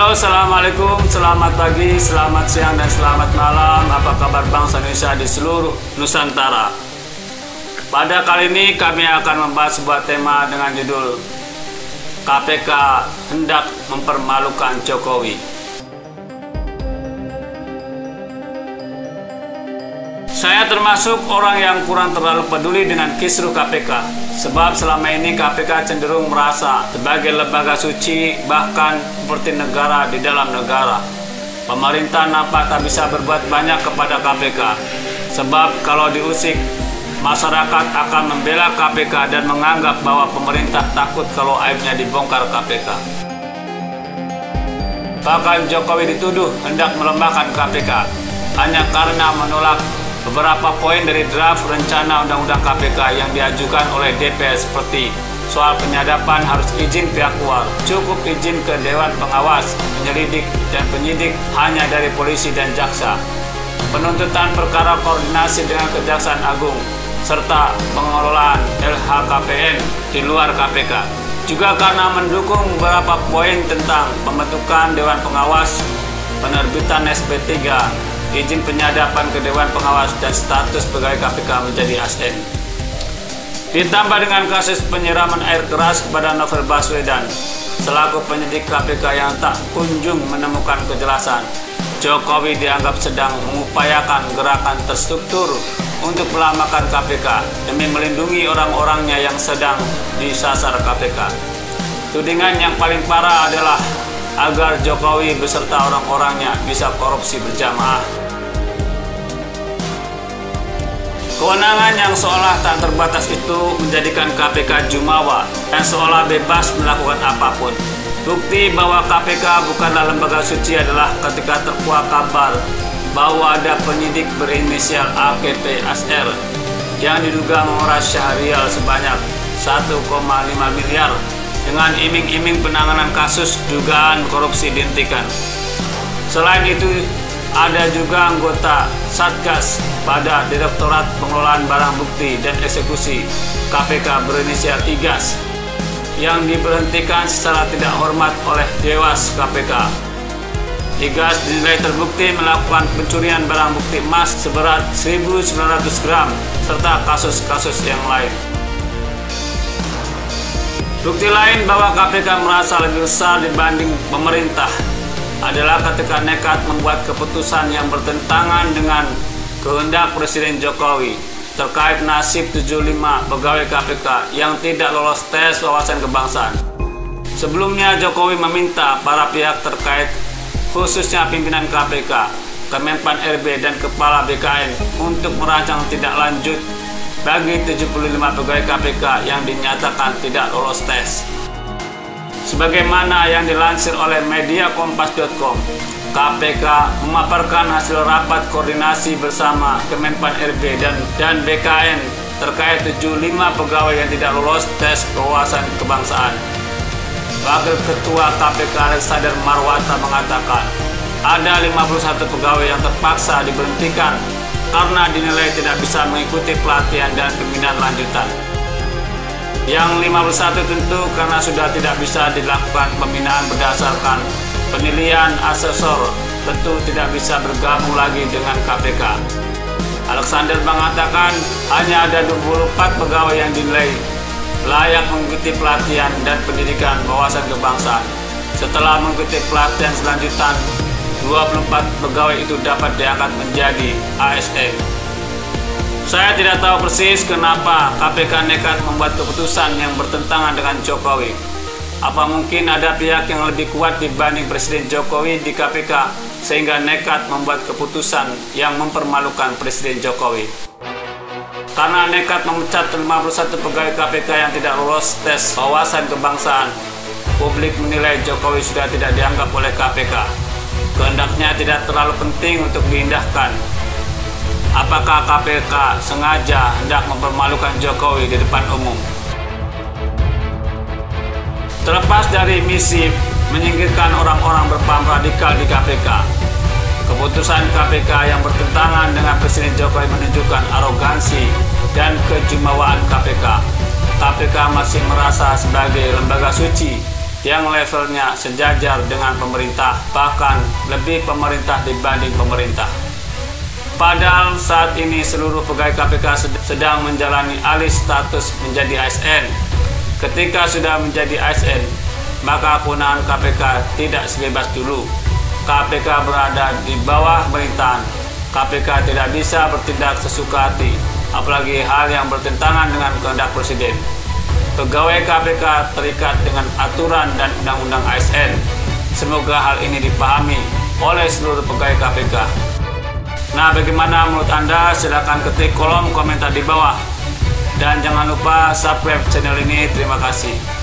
Halo, assalamualaikum, selamat pagi, selamat siang, dan selamat malam. Apa kabar bangsa Indonesia di seluruh Nusantara? Pada kali ini kami akan membahas sebuah tema dengan judul KPK hendak mempermalukan Jokowi. Saya termasuk orang yang kurang terlalu peduli dengan kisruh KPK, sebab selama ini KPK cenderung merasa sebagai lembaga suci, bahkan seperti negara di dalam negara. Pemerintah nampak tak bisa berbuat banyak kepada KPK, sebab kalau diusik, masyarakat akan membela KPK dan menganggap bahwa pemerintah takut kalau aibnya dibongkar KPK. Bahkan Jokowi dituduh hendak melemahkan KPK hanya karena menolak beberapa poin dari draft rencana undang-undang KPK yang diajukan oleh DPR, seperti soal penyadapan harus izin pihak luar, cukup izin ke Dewan Pengawas, penyelidik dan penyidik hanya dari polisi dan jaksa, penuntutan perkara koordinasi dengan Kejaksaan Agung, serta pengelolaan LHKPN di luar KPK. Juga karena mendukung beberapa poin tentang pembentukan Dewan Pengawas, penerbitan SP3, izin penyadapan ke Dewan Pengawas, dan status pegawai KPK menjadi ASN. Ditambah dengan kasus penyiraman air keras kepada Novel Baswedan selaku penyidik KPK yang tak kunjung menemukan kejelasan, Jokowi dianggap sedang mengupayakan gerakan terstruktur untuk melamakan KPK demi melindungi orang-orangnya yang sedang disasar KPK. Tudingan yang paling parah adalah agar Jokowi beserta orang-orangnya bisa korupsi berjamaah. Kewenangan yang seolah tak terbatas itu menjadikan KPK jumawa dan seolah bebas melakukan apapun. Bukti bahwa KPK bukanlah lembaga suci adalah ketika terkuak kabar bahwa ada penyidik berinisial AKP ASR yang diduga menguras Syahrial sebanyak 1,5 miliar dengan iming-iming penanganan kasus dugaan korupsi dihentikan. Selain itu, ada juga anggota Satgas pada Direktorat Pengelolaan Barang Bukti dan Eksekusi KPK berinisial IGAS yang diberhentikan secara tidak hormat oleh Dewas KPK. IGAS dinilai terbukti melakukan pencurian barang bukti emas seberat 1.900 gram serta kasus-kasus yang lain. Bukti lain bahwa KPK merasa lebih besar dibanding pemerintah adalah ketika nekat membuat keputusan yang bertentangan dengan kehendak Presiden Jokowi terkait nasib 75 pegawai KPK yang tidak lolos tes wawasan kebangsaan. Sebelumnya Jokowi meminta para pihak terkait, khususnya pimpinan KPK, Kemenpan RB dan Kepala BKN untuk merancang tindak lanjut bagi 75 pegawai KPK yang dinyatakan tidak lolos tes. Sebagaimana yang dilansir oleh media kompas.com, KPK memaparkan hasil rapat koordinasi bersama Kemenpan RB dan BKN terkait 75 pegawai yang tidak lolos tes wawasan kebangsaan. Wakil Ketua KPK Alexander Marwata mengatakan ada 51 pegawai yang terpaksa diberhentikan karena dinilai tidak bisa mengikuti pelatihan dan pembinaan lanjutan. Yang 51 tentu karena sudah tidak bisa dilakukan pembinaan berdasarkan penilaian asesor, tentu tidak bisa bergabung lagi dengan KPK. Alexander mengatakan hanya ada 24 pegawai yang dinilai layak mengikuti pelatihan dan pendidikan wawasan kebangsaan. Setelah mengikuti pelatihan selanjutan, 24 pegawai itu dapat diangkat menjadi ASN. Saya tidak tahu persis kenapa KPK nekat membuat keputusan yang bertentangan dengan Jokowi. Apa mungkin ada pihak yang lebih kuat dibanding Presiden Jokowi di KPK sehingga nekat membuat keputusan yang mempermalukan Presiden Jokowi? Karena nekat memecat 51 pegawai KPK yang tidak lolos tes wawasan kebangsaan, publik menilai Jokowi sudah tidak dianggap oleh KPK. Kehendaknya tidak terlalu penting untuk diindahkan. Apakah KPK sengaja hendak mempermalukan Jokowi di depan umum? Terlepas dari misi menyingkirkan orang-orang berpaham radikal di KPK, keputusan KPK yang bertentangan dengan Presiden Jokowi menunjukkan arogansi dan kejumawaan KPK. KPK masih merasa sebagai lembaga suci yang levelnya sejajar dengan pemerintah, bahkan lebih pemerintah dibanding pemerintah. Padahal saat ini seluruh pegawai KPK sedang menjalani alih status menjadi ASN. Ketika sudah menjadi ASN, maka kewenangan KPK tidak sebebas dulu. KPK berada di bawah pemerintahan. KPK tidak bisa bertindak sesuka hati, apalagi hal yang bertentangan dengan kehendak Presiden. Pegawai KPK terikat dengan aturan dan undang-undang ASN. Semoga hal ini dipahami oleh seluruh pegawai KPK. Nah, bagaimana menurut Anda? Silahkan ketik kolom komentar di bawah. Dan jangan lupa subscribe channel ini. Terima kasih.